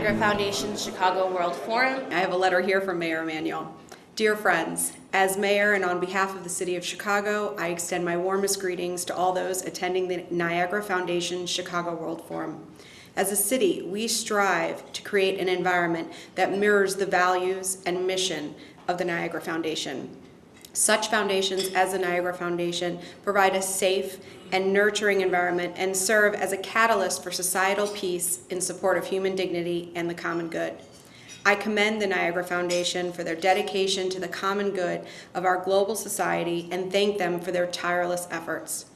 Niagara Foundation's Chicago World Forum. I have a letter here from Mayor Emanuel. Dear friends, as mayor and on behalf of the City of Chicago, I extend my warmest greetings to all those attending the Niagara Foundation Chicago World Forum. As a city, we strive to create an environment that mirrors the values and mission of the Niagara Foundation. Such foundations as the Niagara Foundation provide a safe and nurturing environment and serve as a catalyst for societal peace in support of human dignity and the common good. I commend the Niagara Foundation for their dedication to the common good of our global society and thank them for their tireless efforts.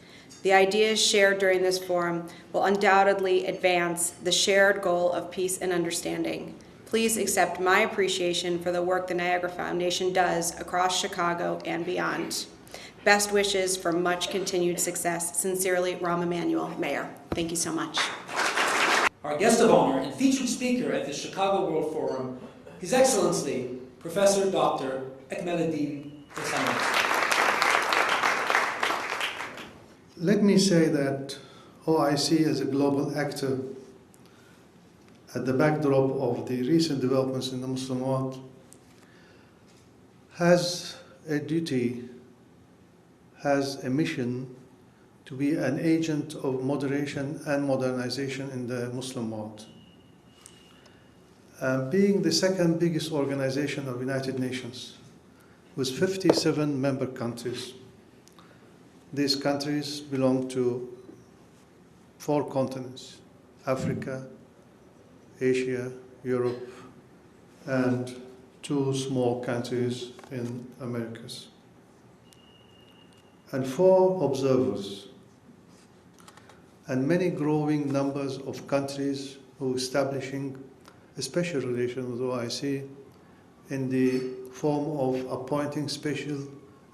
The ideas shared during this forum will undoubtedly advance the shared goal of peace and understanding. Please accept my appreciation for the work the Niagara Foundation does across Chicago and beyond. Best wishes for much continued success. Sincerely, Rahm Emanuel, Mayor. Thank you so much. Our guest of honor and featured speaker at the Chicago World Forum, His Excellency, Professor Dr. Ekmeleddin Ihsanoglu. Let me say that OIC is a global actor at the backdrop of the recent developments in the Muslim world, has a duty, has a mission to be an agent of moderation and modernization in the Muslim world. Being the second biggest organization of the United Nations, with 57 member countries, these countries belong to 4 continents: Africa, Asia, Europe, and 2 small countries in Americas. And 4 observers, and many growing numbers of countries who are establishing a special relation with OIC in the form of appointing special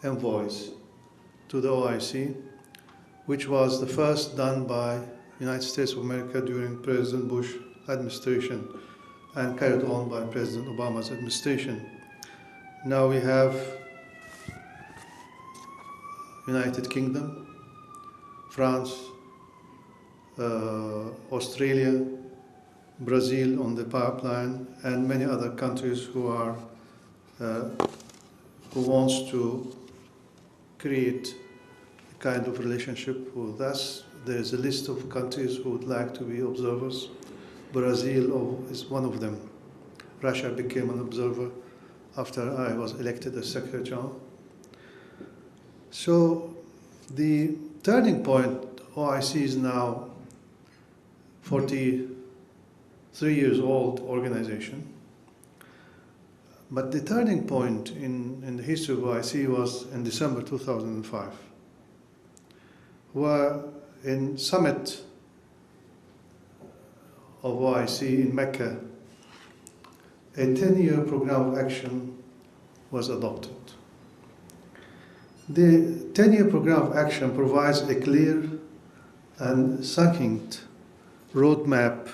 envoys to the OIC, which was the first done by the United States of America during President Bush administration and carried on by President Obama's administration. Now we have United Kingdom, France, Australia, Brazil on the pipeline, and many other countries who are who wants to create a kind of relationship with us. There's a list of countries who would like to be observers. Brazil is one of them. Russia became an observer after I was elected as Secretary General. So the turning point, OIC is now 43 years old organization. But the turning point in the history of OIC was in December 2005, where in summit of OIC in Mecca, a 10-year program of action was adopted. The 10-year program of action provides a clear and succinct roadmap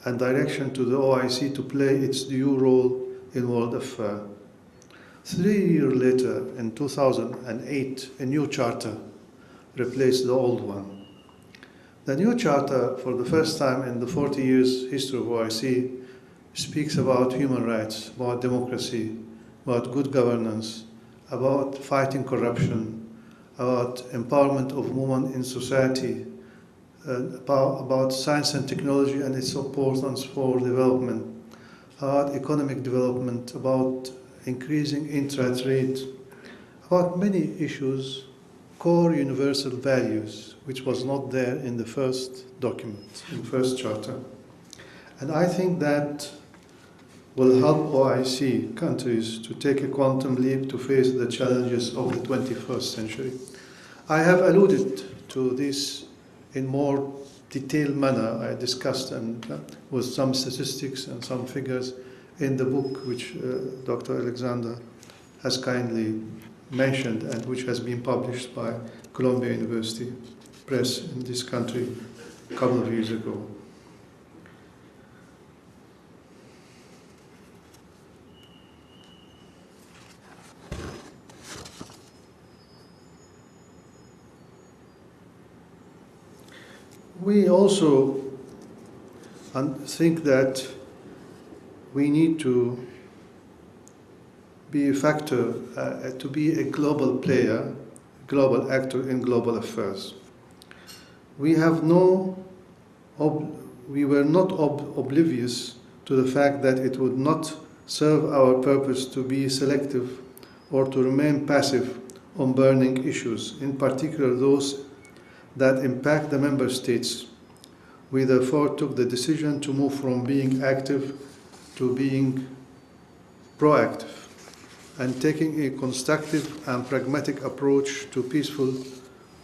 and direction to the OIC to play its due role in world affairs. 3 years later, in 2008, a new charter replaced the old one. The new charter, for the first time in the 40 years history of OIC, speaks about human rights, about democracy, about good governance, about fighting corruption, about empowerment of women in society, about science and technology and its importance for development, about economic development, about increasing intra-trade, about many issues, core universal values, which was not there in the first document, in the first charter. And I think that will help OIC countries to take a quantum leap to face the challenges of the 21st century. I have alluded to this in more detailed manner. I discussed and with some statistics and some figures in the book which Dr. Alexander has kindly mentioned and which has been published by Columbia University Press in this country a couple of years ago. We also think that we need to be a factor, to be a global player, global actor in global affairs. We were not oblivious to the fact that it would not serve our purpose to be selective or to remain passive on burning issues, in particular those that impact the member states. We therefore took the decision to move from being active to being proactive and taking a constructive and pragmatic approach to peaceful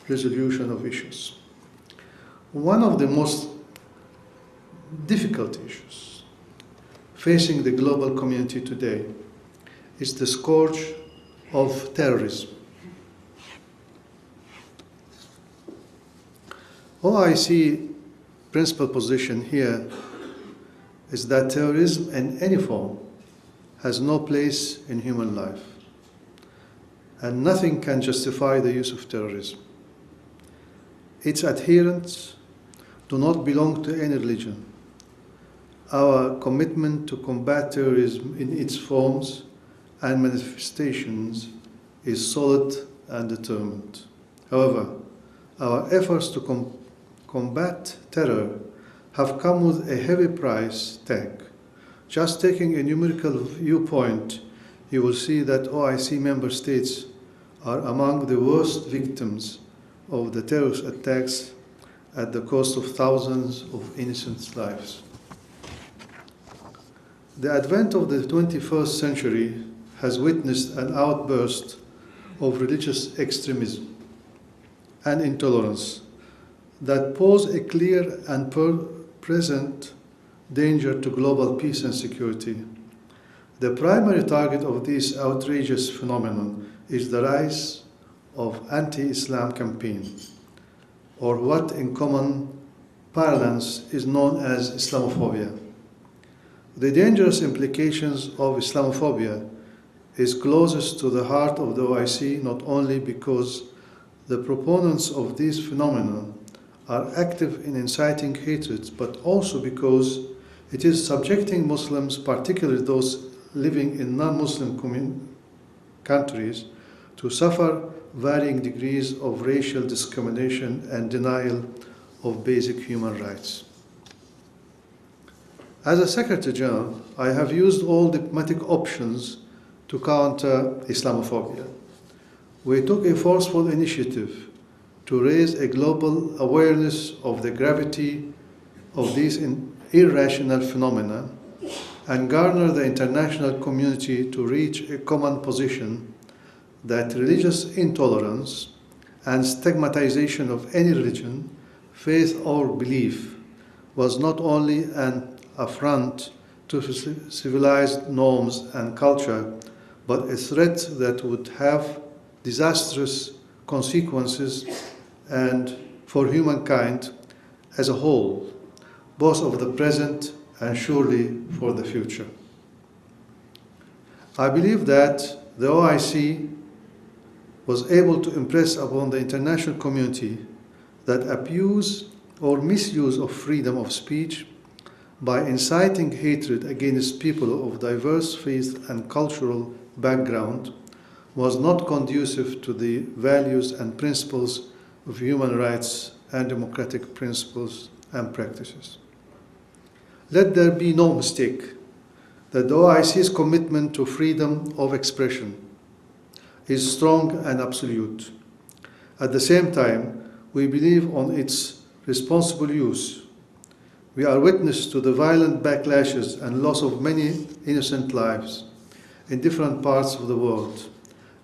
resolution of issues. One of the most difficult issues facing the global community today is the scourge of terrorism. OIC principal position here is that terrorism in any form has no place in human life, and nothing can justify the use of terrorism. Its adherents do not belong to any religion. Our commitment to combat terrorism in its forms and manifestations is solid and determined. However, our efforts to combat terror have come with a heavy price tag. Just taking a numerical viewpoint, you will see that OIC member states are among the worst victims of the terrorist attacks at the cost of thousands of innocent lives. The advent of the 21st century has witnessed an outburst of religious extremism and intolerance that pose a clear and present danger to global peace and security. The primary target of this outrageous phenomenon is the rise of anti-Islam campaign, or what in common parlance is known as Islamophobia. The dangerous implications of Islamophobia is closest to the heart of the OIC, not only because the proponents of this phenomenon are active in inciting hatred, but also because it is subjecting Muslims, particularly those living in non-Muslim countries, to suffer varying degrees of racial discrimination and denial of basic human rights. As a Secretary General, I have used all diplomatic options to counter Islamophobia. We took a forceful initiative to raise a global awareness of the gravity of these irrational phenomena and garner the international community to reach a common position that religious intolerance and stigmatization of any religion, faith, or belief was not only an affront to civilized norms and culture, but a threat that would have disastrous consequences and for humankind as a whole, both of the present and surely for the future. I believe that the OIC was able to impress upon the international community that abuse or misuse of freedom of speech by inciting hatred against people of diverse faith and cultural background was not conducive to the values and principles of human rights and democratic principles and practices. Let there be no mistake that the OIC's commitment to freedom of expression is strong and absolute. At the same time, we believe on its responsible use. We are witness to the violent backlashes and loss of many innocent lives in different parts of the world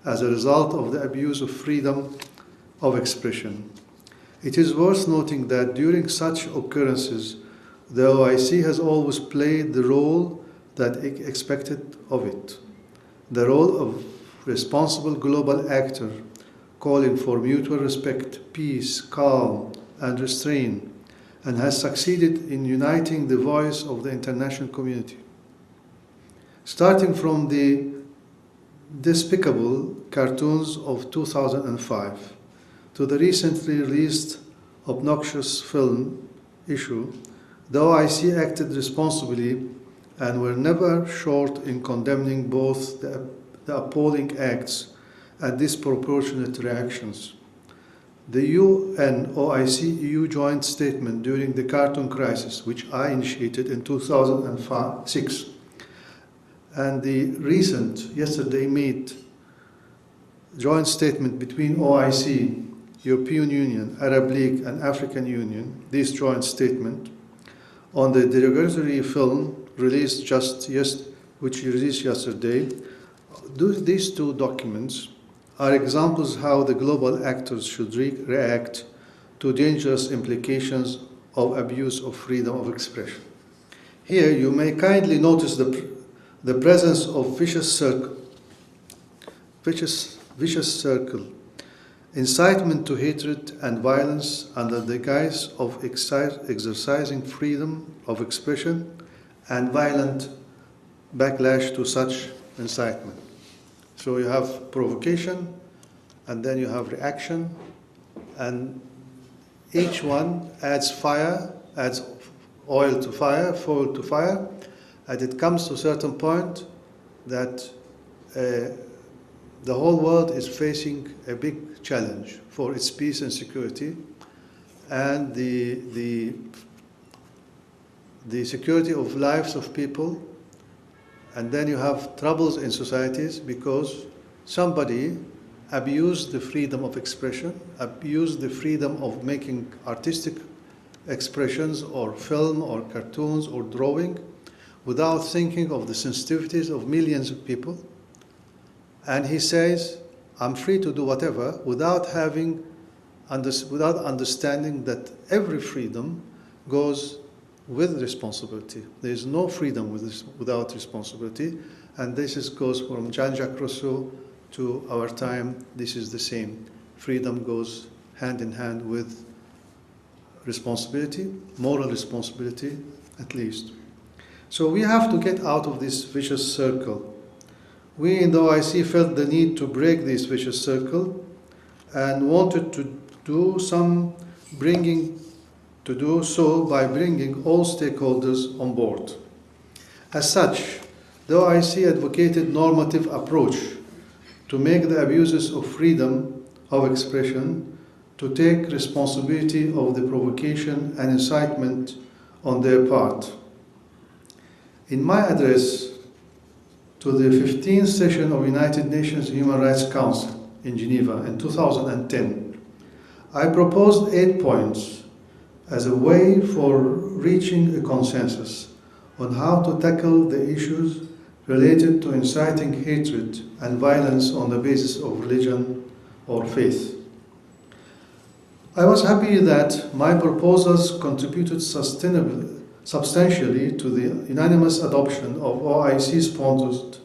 as a result of the abuse of freedom of expression. It is worth noting that during such occurrences, the OIC has always played the role that it expected of it, the role of responsible global actor, calling for mutual respect, peace, calm, and restraint, and has succeeded in uniting the voice of the international community. Starting from the despicable cartoons of 2005 to the recently released obnoxious film Issue, the OIC acted responsibly and were never short in condemning both the appalling acts and disproportionate reactions. The UN OIC EU joint statement during the Khartoum crisis, which I initiated in 2006, and the recent, yesterday made joint statement between OIC, European Union, Arab League, and African Union, this joint statement on the derogatory film released which released yesterday, these two documents are examples how the global actors should react to dangerous implications of abuse of freedom of expression. Here you may kindly notice the presence of vicious circle, incitement to hatred and violence under the guise of exercising freedom of expression and violent backlash to such incitement. So you have provocation, and then you have reaction, and each one adds fire, adds oil to fire, fuel to fire, and it comes to a certain point that the whole world is facing a big challenge for its peace and security, and the security of lives of people. And then you have troubles in societies because somebody abused the freedom of expression, abused the freedom of making artistic expressions or film or cartoons or drawing without thinking of the sensitivities of millions of people. And he says, I'm free to do whatever without understanding that every freedom goes with responsibility. There is no freedom without responsibility, and this goes from Jean-Jacques Rousseau to our time. This is the same. Freedom goes hand in hand with responsibility, moral responsibility at least. So we have to get out of this vicious circle. We in the OIC felt the need to break this vicious circle and wanted to do so by bringing all stakeholders on board. As such, the OIC advocated normative approach to make the abusers of freedom of expression to take responsibility of the provocation and incitement on their part. In my address to the 15th session of United Nations Human Rights Council in Geneva in 2010, I proposed 8 points as a way for reaching a consensus on how to tackle the issues related to inciting hatred and violence on the basis of religion or faith. I was happy that my proposals contributed substantially to the unanimous adoption of OIC-sponsored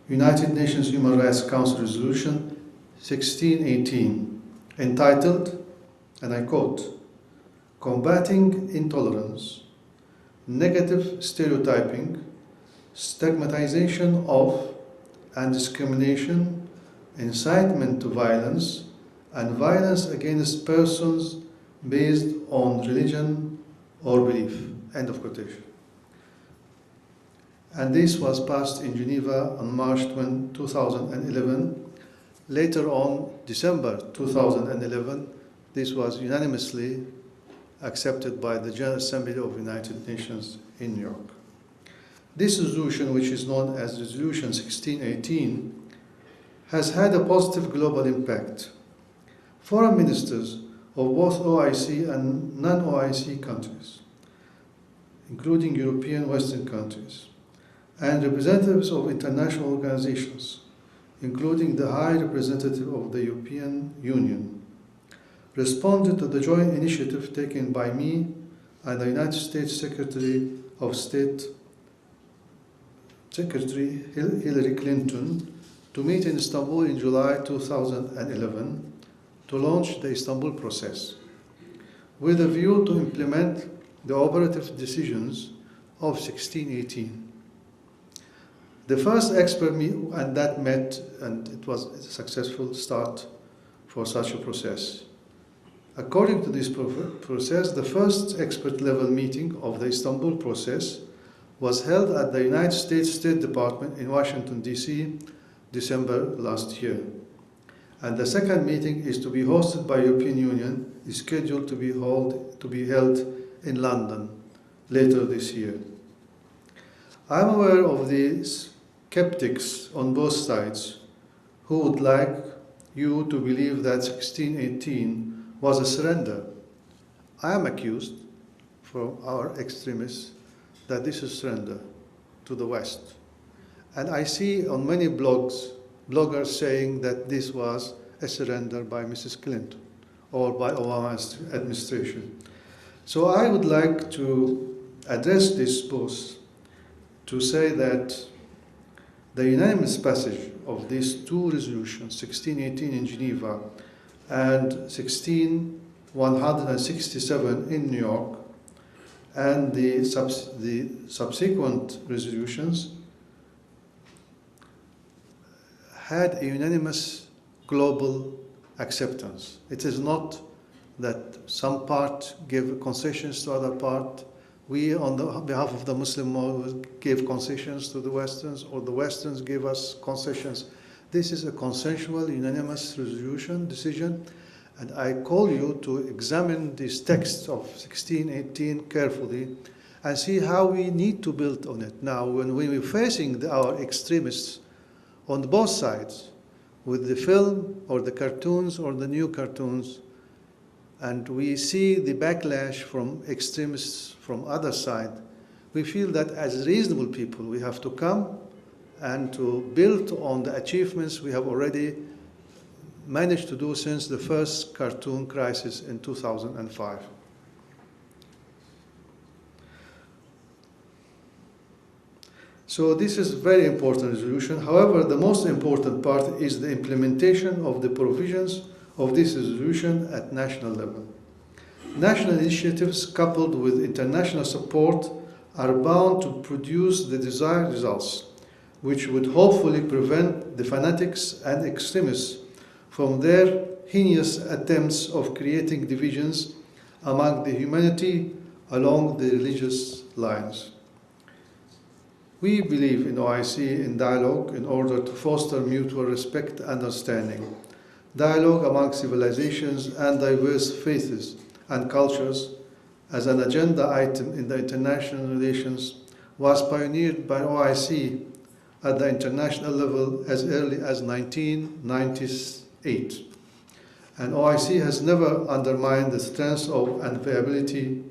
United Nations Human Rights Council Resolution 1618, entitled, and I quote, "Combating intolerance, negative stereotyping, stigmatization of and discrimination, incitement to violence, and violence against persons based on religion or belief." End of quotation. And this was passed in Geneva on March 2011. Later on, December 2011, this was unanimously accepted by the General Assembly of the United Nations in New York. This resolution, which is known as Resolution 1618, has had a positive global impact. Foreign ministers of both OIC and non-OIC countries, including European Western countries, and representatives of international organizations, including the High Representative of the European Union, responded to the joint initiative taken by me and the United States Secretary of State, Secretary Hillary Clinton, to meet in Istanbul in July 2011 to launch the Istanbul process, with a view to implement the operative decisions of 1618. The first expert meeting and that met, and it was a successful start for such a process. According to this process, the first expert level meeting of the Istanbul process was held at the United States State Department in Washington, D.C., December last year. And the second meeting is to be hosted by European Union, is scheduled to be held in London later this year. I'm aware of the skeptics on both sides who would like you to believe that 1618 was a surrender. I am accused from our extremists that this is surrender to the West. And I see on many bloggers saying that this was a surrender by Mrs. Clinton or by Obama's administration. So I would like to address this both to say that the unanimous passage of these two resolutions, 1618 in Geneva and 16167 in New York, and the subsequent resolutions had a unanimous global acceptance. It is not that some part gave concessions to other part. We, on the behalf of the Muslim world, gave concessions to the Westerns, or the Westerns gave us concessions. This is a consensual, unanimous decision, and I call you to examine this text of 1618 carefully and see how we need to build on it. Now, when we're facing our extremists on both sides, with the film or the cartoons or the new cartoons, and we see the backlash from extremists from other side, we feel that as reasonable people we have to come and to build on the achievements we have already managed to do since the first cartoon crisis in 2005. So this is a very important resolution. However, the most important part is the implementation of the provisions of this resolution at national level. National initiatives coupled with international support are bound to produce the desired results, which would hopefully prevent the fanatics and extremists from their heinous attempts of creating divisions among the humanity along the religious lines. We believe in OIC in dialogue in order to foster mutual respect and understanding. Dialogue among civilizations and diverse faiths and cultures as an agenda item in the international relations was pioneered by OIC at the international level as early as 1998. And OIC has never undermined the strength of and viability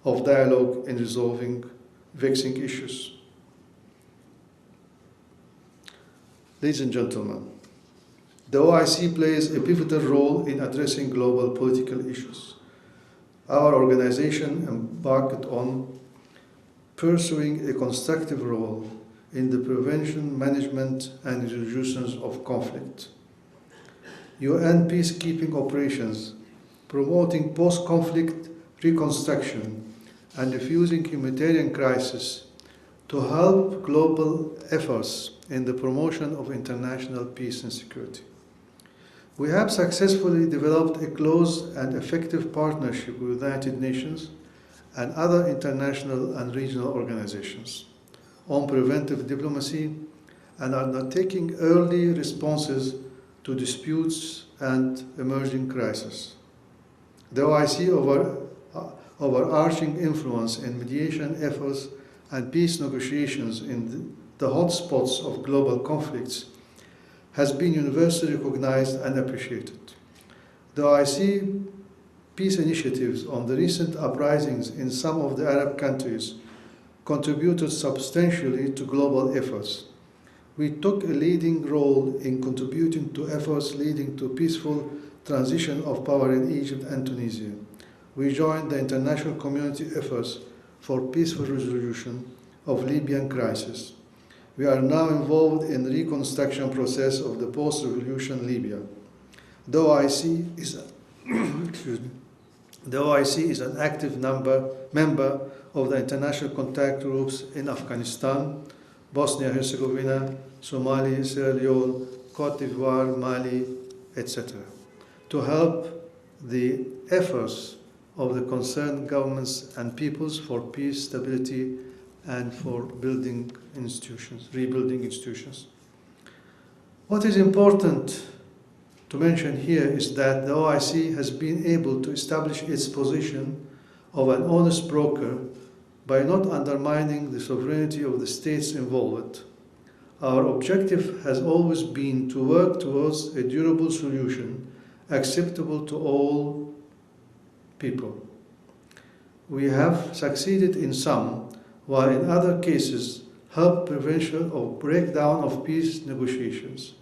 of dialogue in resolving vexing issues. Ladies and gentlemen, the OIC plays a pivotal role in addressing global political issues. Our organization embarked on pursuing a constructive role in the prevention, management, and resolutions of conflict. UN peacekeeping operations, promoting post-conflict reconstruction, and diffusing humanitarian crisis to help global efforts in the promotion of international peace and security. We have successfully developed a close and effective partnership with the United Nations and other international and regional organizations on preventive diplomacy and are undertaking early responses to disputes and emerging crises. The OIC overarching influence in mediation efforts and peace negotiations in the hotspots of global conflicts has been universally recognized and appreciated. The OIC peace initiatives on the recent uprisings in some of the Arab countries contributed substantially to global efforts. We took a leading role in contributing to efforts leading to peaceful transition of power in Egypt and Tunisia. We joined the international community efforts for peaceful resolution of Libyan crisis. We are now involved in the reconstruction process of the post-revolution Libya. The OIC is an active member of the international contact groups in Afghanistan, Bosnia-Herzegovina, Somalia, Sierra Leone, Cote d'Ivoire, Mali, etc., to help the efforts of the concerned governments and peoples for peace, stability, and for building institutions, rebuilding institutions. What is important to mention here is that the OIC has been able to establish its position of an honest broker by not undermining the sovereignty of the states involved. Our objective has always been to work towards a durable solution acceptable to all people. We have succeeded in some, while in other cases helped prevention or breakdown of peace negotiations.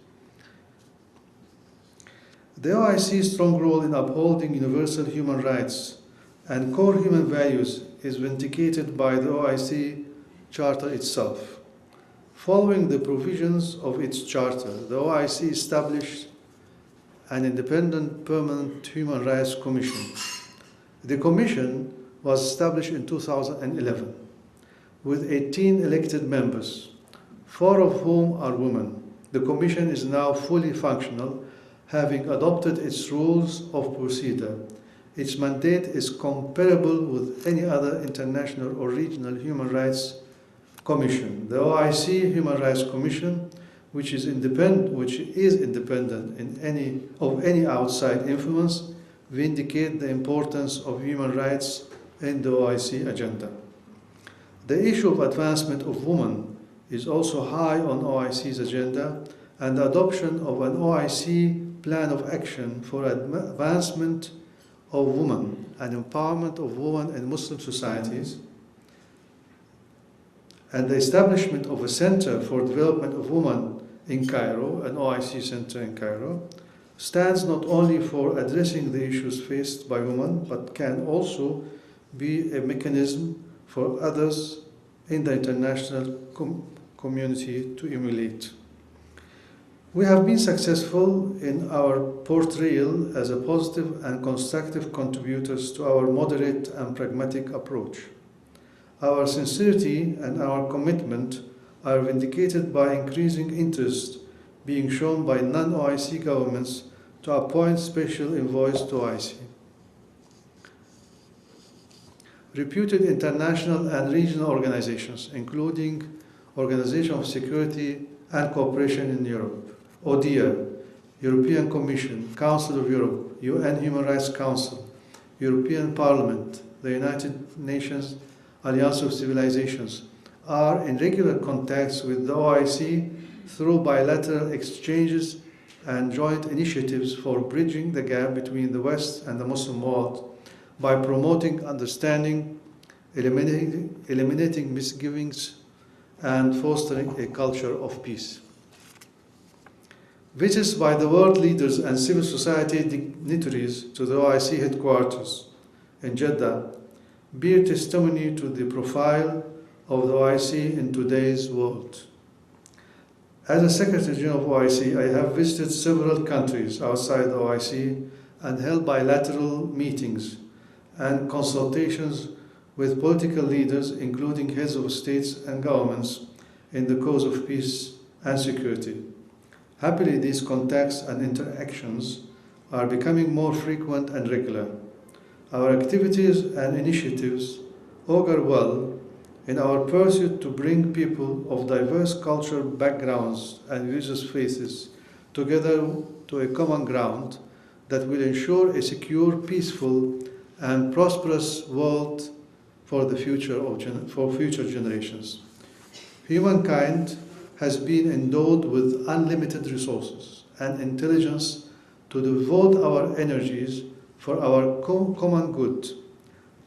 The OIC's strong role in upholding universal human rights and core human values is vindicated by the OIC Charter itself. Following the provisions of its charter, the OIC established an independent permanent human rights commission. The commission was established in 2011 with 18 elected members, 4 of whom are women. The commission is now fully functional, having adopted its rules of procedure. Its mandate is comparable with any other international or regional human rights commission. The OIC Human Rights Commission, which is independent of any outside influence, vindicate the importance of human rights in the OIC agenda. The issue of advancement of women is also high on OIC's agenda, and the adoption of an OIC plan of action for advancement of women and empowerment of women in Muslim societies, and the establishment of a Center for Development of Women in Cairo, an OIC center in Cairo, stands not only for addressing the issues faced by women, but can also be a mechanism for others in the international community to emulate. We have been successful in our portrayal as a positive and constructive contributors to our moderate and pragmatic approach. Our sincerity and our commitment are vindicated by increasing interest being shown by non-OIC governments to appoint special envoys to OIC. Reputed international and regional organizations, including Organization of Security and Cooperation in Europe, ODIHR, European Commission, Council of Europe, UN Human Rights Council, European Parliament, the United Nations Alliance of Civilizations, are in regular contacts with the OIC through bilateral exchanges and joint initiatives for bridging the gap between the West and the Muslim world by promoting understanding, eliminating misgivings, and fostering a culture of peace. Visits by the world leaders and civil society dignitaries to the OIC headquarters in Jeddah bear testimony to the profile of the OIC in today's world. As a Secretary General of OIC, I have visited several countries outside the OIC and held bilateral meetings and consultations with political leaders, including heads of states and governments, in the cause of peace and security. Happily, these contacts and interactions are becoming more frequent and regular. Our activities and initiatives augur well in our pursuit to bring people of diverse cultural backgrounds and religious faiths together to a common ground that will ensure a secure, peaceful, and prosperous world for the future for future generations. Humankind has been endowed with unlimited resources and intelligence to devote our energies for our common good.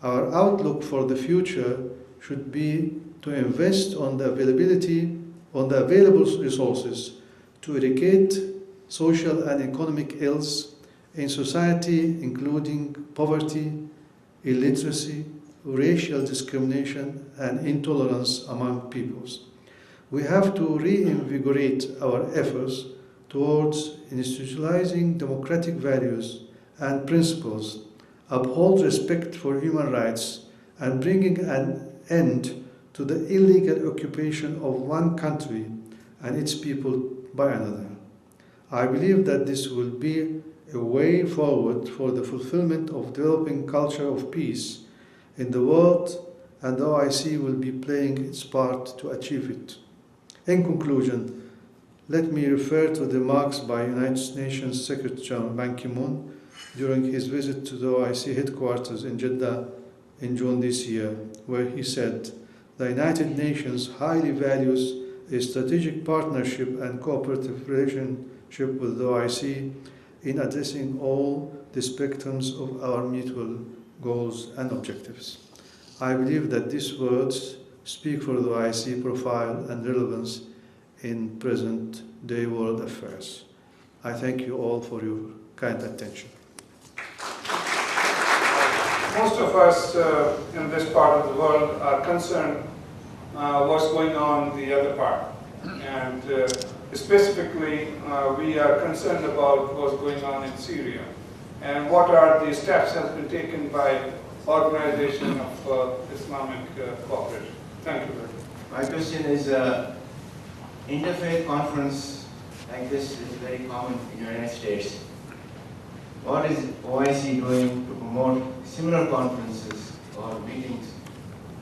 Our outlook for the future should be to invest on the available resources to eradicate social and economic ills in society, including poverty, illiteracy, racial discrimination, and intolerance among peoples. We have to reinvigorate our efforts towards institutionalizing democratic values and principles, uphold respect for human rights, and bringing an end to the illegal occupation of one country and its people by another. I believe that this will be a way forward for the fulfillment of developing culture of peace in the world and the OIC will be playing its part to achieve it. In conclusion, let me refer to the remarks by United Nations Secretary General Ban Ki-moon during his visit to the OIC headquarters in Jeddah in June this year, where he said, "The United Nations highly values a strategic partnership and cooperative relationship with the OIC in addressing all the spectrums of our mutual goals and objectives." I believe that these words speak for the OIC profile and relevance in present-day world affairs. I thank you all for your kind attention. Most of us in this part of the world are concerned what's going on in the other part. And specifically, we are concerned about what's going on in Syria. And what are the steps that have been taken by Organization of Islamic Cooperation? Thank you very much. My question is, interfaith conference like this is very common in the United States. What is OIC doing to promote similar conferences or meetings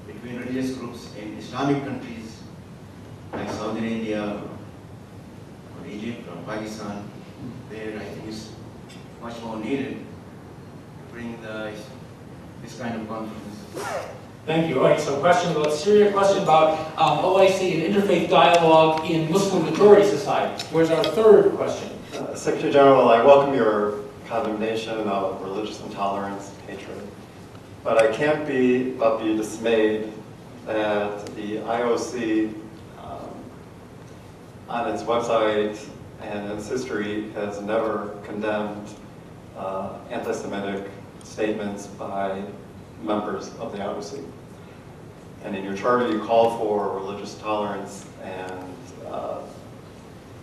between religious groups in Islamic countries like Saudi Arabia or Egypt or Pakistan, where I think is much more needed to bring this kind of conference? Thank you. All right, so question about Syria, question about OIC and interfaith dialogue in Muslim majority society. Where's our third question? Secretary General, I welcome your condemnation of religious intolerance, hatred, but I can't but be dismayed that the IOC on its website and its history has never condemned anti-Semitic statements by members of the IOC. And in your charter you call for religious tolerance and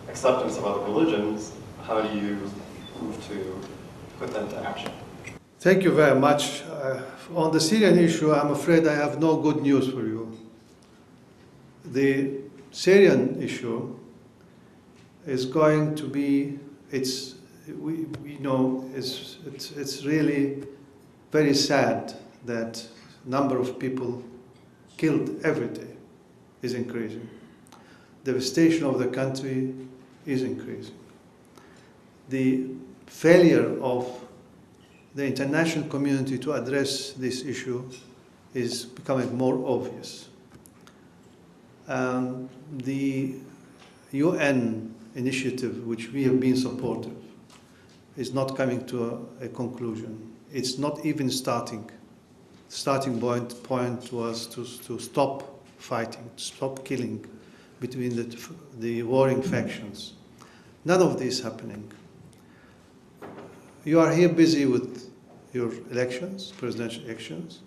acceptance of other religions. How do you move to put that into action? Thank you very much. On the Syrian issue, I'm afraid I have no good news for you. The Syrian issue is going to be, we know it's really very sad that number of people killed every day is increasing. Devastation of the country is increasing. The failure of the international community to address this issue is becoming more obvious. The UN initiative, which we have been supportive, is not coming to a conclusion. It's not even starting. Starting point was to stop fighting, to stop killing between the warring factions. None of this is happening. You are here busy with your elections, presidential elections,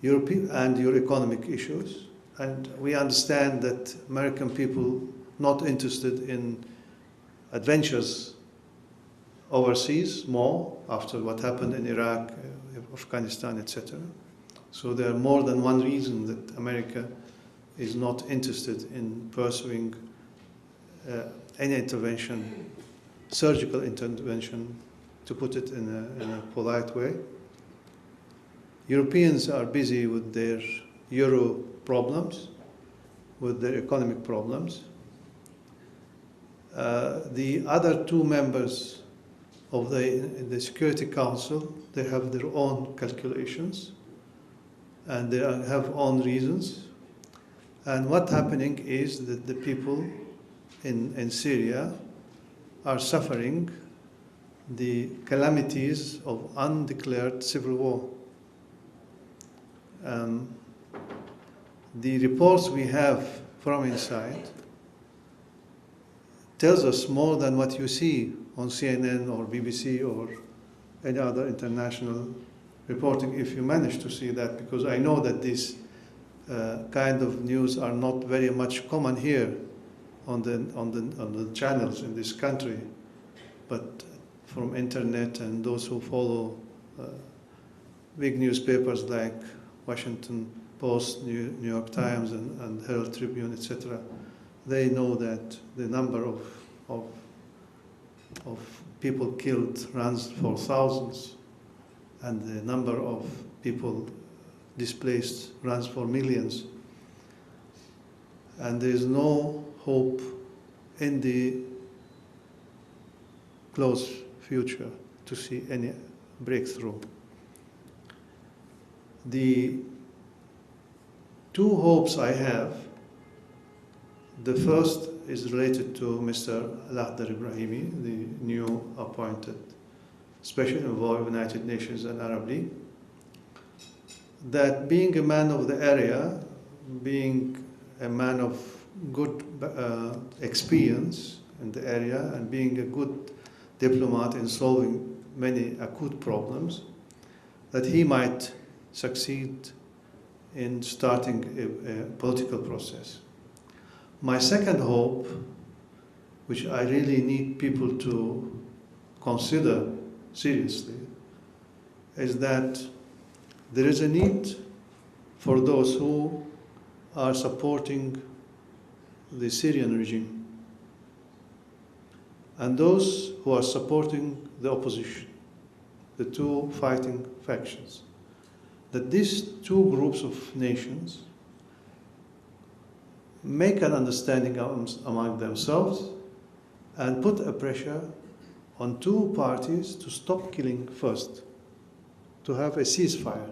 and your economic issues, and we understand that American people not interested in adventures overseas more after what happened in Iraq, Afghanistan, etc. So there are more than one reason that America is not interested in pursuing any intervention, surgical intervention, to put it in a polite way. Europeans are busy with their euro problems, with their economic problems. The other two members of the Security Council, they have their own calculations and they have own reasons. And what's happening is that the people in Syria are suffering the calamities of undeclared civil war. The reports we have from inside tells us more than what you see on CNN or BBC or any other international reporting, if you manage to see that, because I know that these kind of news are not very much common here on the channels in this country, but from internet and those who follow big newspapers like Washington Post, New York Times, and Herald Tribune, etc. They know that the number of people killed runs for thousands, and the number of people displaced, runs for millions. And there is no hope in the close future to see any breakthrough. The two hopes I have, the first is related to Mr. Al-Akhdar Ibrahimi, the new appointed Special Envoy of the United Nations and Arab League, that being a man of the area, being a man of good experience in the area, and being a good diplomat in solving many acute problems, that he might succeed in starting a political process. My second hope, which I really need people to consider seriously, is that there is a need for those who are supporting the Syrian regime and those who are supporting the opposition, the two fighting factions, that these two groups of nations make an understanding among themselves and put a pressure on two parties to stop killing first, to have a ceasefire,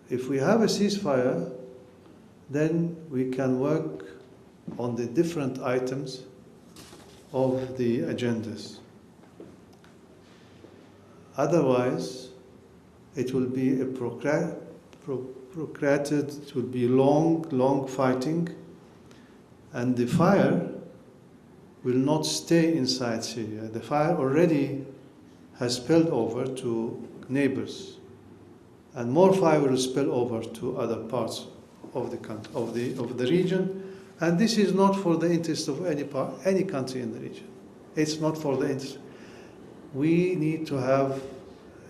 If we have a ceasefire, then we can work on the different items of the agendas. Otherwise, it will be a protracted, it will be long fighting, and the fire will not stay inside Syria. The fire already has spilled over to neighbors, and more fire will spill over to other parts of the country, of the region. And this is not for the interest of any country in the region. It's not for the interest. We need to have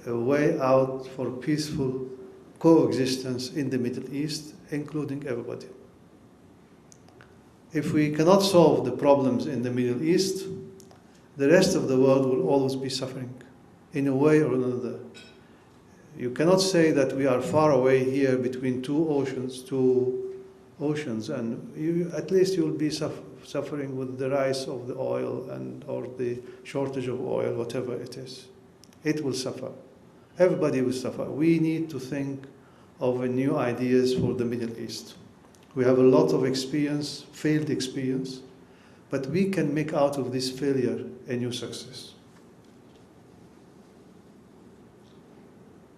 a way out for peaceful coexistence in the Middle East, including everybody. If we cannot solve the problems in the Middle East, the rest of the world will always be suffering in a way or another. You cannot say that we are far away here between two oceans, and at least you will be suffering with the rise of the oil or the shortage of oil, whatever it is. It will suffer. Everybody will suffer. We need to think of new ideas for the Middle East. We have a lot of experience, failed experience, but we can make out of this failure a new success.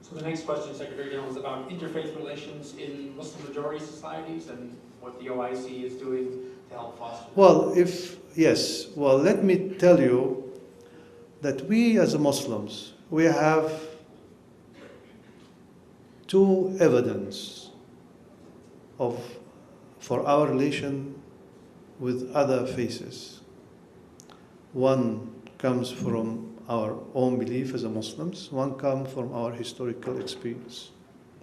So the next question, Secretary General, is about interfaith relations in Muslim-majority societies and what the OIC is doing to help foster that. Well, let me tell you that we as Muslims, we have two evidence for our relation with other faiths. One comes from our own belief as Muslims, one comes from our historical experience.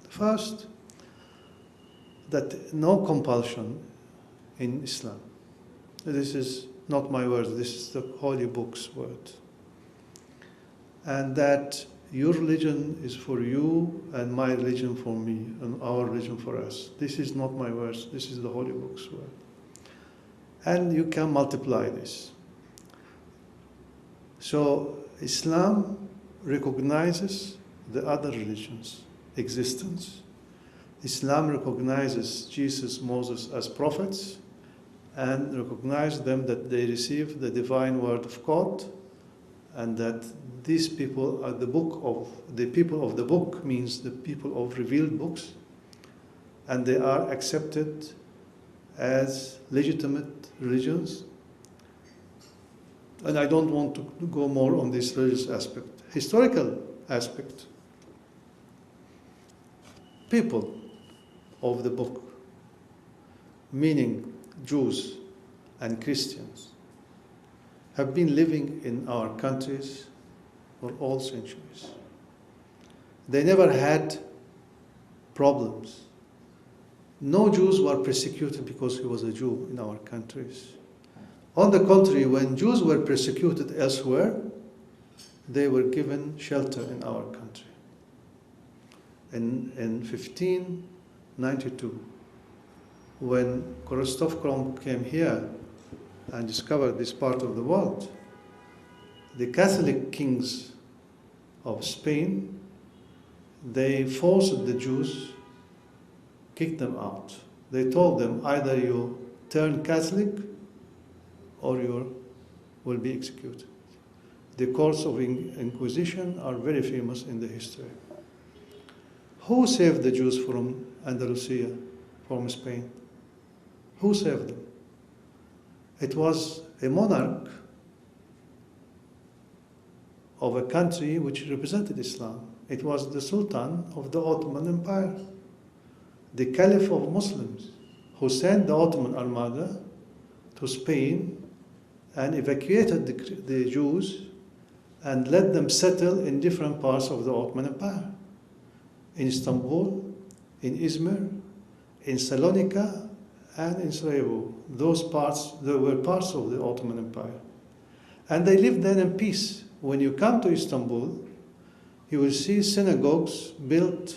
First, that no compulsion in Islam. This is not my word, this is the Holy Book's word. And that your religion is for you and my religion for me and our religion for us. This is not my words, this is the Holy Book's word. And you can multiply this. So Islam recognizes the other religions' existence. Islam recognizes Jesus, Moses as prophets and recognizes them that they receive the divine word of God, and that these people are the people of the book, means the people of revealed books, and they are accepted as legitimate religions. And I don't want to go more on this religious aspect. Historical aspect. People of the book, meaning Jews and Christians, have been living in our countries for all centuries. They never had problems. No Jews were persecuted because he was a Jew in our countries. On the contrary, when Jews were persecuted elsewhere, they were given shelter in our country. in 1592, when Christoph Kolumb came here and discovered this part of the world, the Catholic kings of Spain, they forced the Jews, kicked them out. They told them, either you turn Catholic or you will be executed. The courts of Inquisition are very famous in the history. Who saved the Jews from Andalusia, from Spain? Who saved them? It was a monarch of a country which represented Islam. It was the Sultan of the Ottoman Empire, the Caliph of Muslims, who sent the Ottoman Armada to Spain and evacuated the Jews and let them settle in different parts of the Ottoman Empire. In Istanbul, in Izmir, in Salonika, and in Sarajevo. Those parts, they were parts of the Ottoman Empire. And they lived then in peace. When you come to Istanbul, you will see synagogues built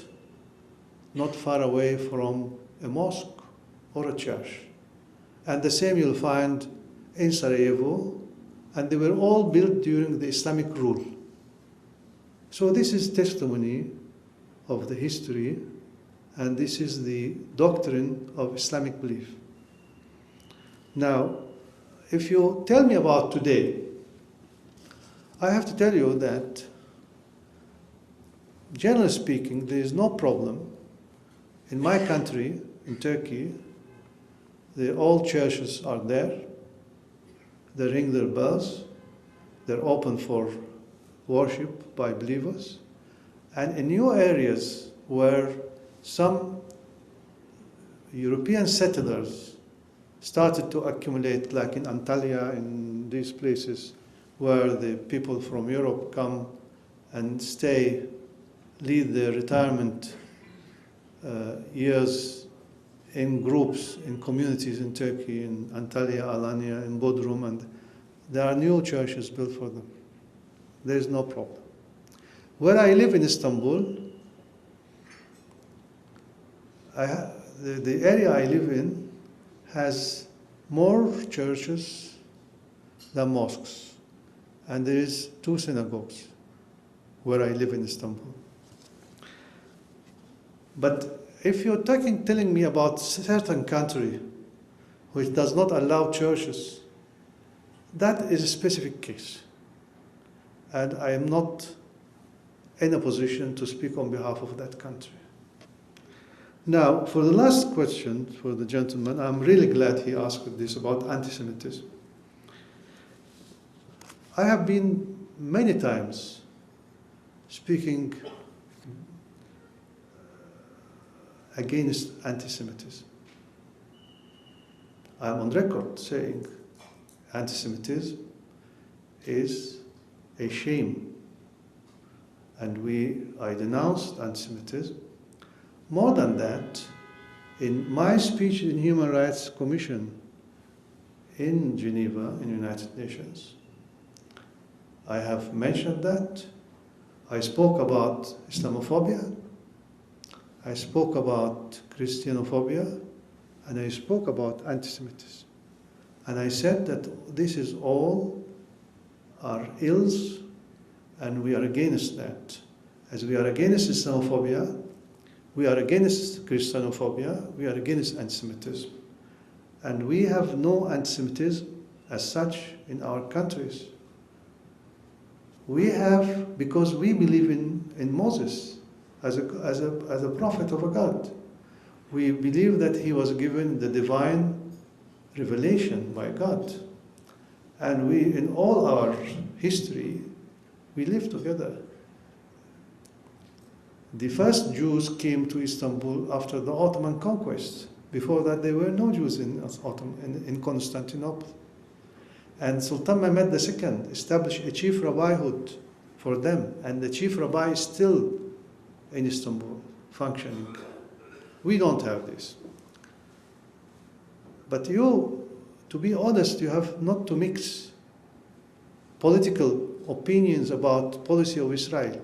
not far away from a mosque or a church. And the same you'll find in Sarajevo, and they were all built during the Islamic rule. So this is testimony of the history, and this is the doctrine of Islamic belief. Now, if you tell me about today, I have to tell you that, generally speaking, there is no problem. In my country, in Turkey, all churches are there. They ring their bells. They're open for worship by believers. And in new areas where some European settlers started to accumulate, like in Antalya, in these places where the people from Europe come and stay, lead their retirement years in groups, in communities in Turkey, in Antalya, Alanya, in Bodrum, and there are new churches built for them. There is no problem. Where I live in Istanbul, the area I live in has more churches than mosques, and there is 2 synagogues where I live in Istanbul. But if you're telling me about a certain country which does not allow churches, that is a specific case. And I am not in a position to speak on behalf of that country. Now, for the last question for the gentleman, I'm really glad he asked this about anti-Semitism. I have been many times speaking against anti-Semitism. I'm on record saying anti-Semitism is a shame, and I denounced anti-Semitism. More than that, in my speech in Human Rights Commission in Geneva, in the United Nations, I have mentioned that. I spoke about Islamophobia, I spoke about Christianophobia, and I spoke about anti-Semitism. And I said that this is all are ills, and we are against that. As we are against Islamophobia, we are against Christianophobia, we are against anti-Semitism. And we have no anti-Semitism as such in our countries. We have, because we believe in Moses as a prophet of a God. We believe that he was given the divine revelation by God. And we, in all our history, we live together. The first Jews came to Istanbul after the Ottoman conquest. Before that, there were no Jews in Constantinople. And Sultan Mehmed II established a chief rabbihood for them, and the chief rabbi is still in Istanbul, functioning. We don't have this. But you, to be honest, you have not to mix political opinions about policy of Israel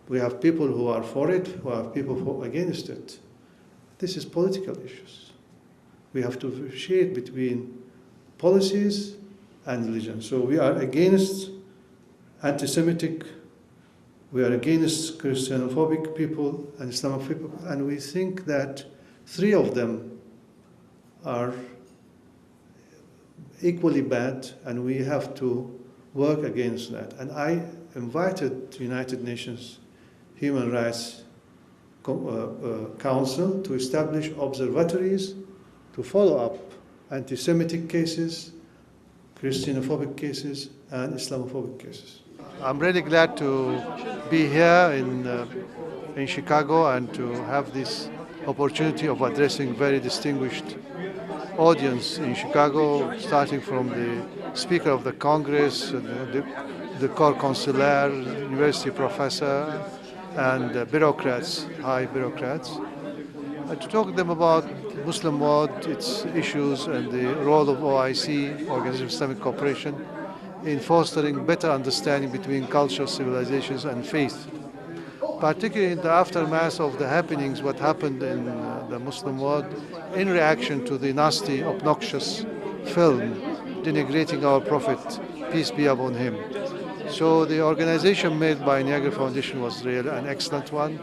We have people who are for it, we have people who are against it. This is political issues. We have to differentiate between policies and religion. So we are against anti-Semitic, we are against Christianophobic people and Islamophobic people, and we think that three of them are equally bad, and we have to work against that. And I invited the United Nations Human Rights Council to establish observatories to follow up anti-Semitic cases, Christianophobic cases, and Islamophobic cases. I'm really glad to be here in Chicago and to have this opportunity of addressing very distinguished audience in Chicago, starting from the Speaker of the Congress, the Corps Consulaire, university professor, and bureaucrats, high bureaucrats, to talk to them about Muslim world, its issues, and the role of OIC, Organization of Islamic Cooperation, in fostering better understanding between cultures, civilizations, and faith. Particularly in the aftermath of the happenings, what happened in the Muslim world, in reaction to the nasty, obnoxious film denigrating our Prophet, peace be upon him. So the organization made by Niagara Foundation was really an excellent one,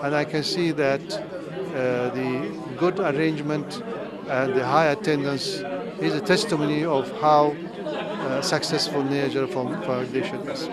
and I can see that the good arrangement and the high attendance is a testimony of how successful Niagara Foundation is.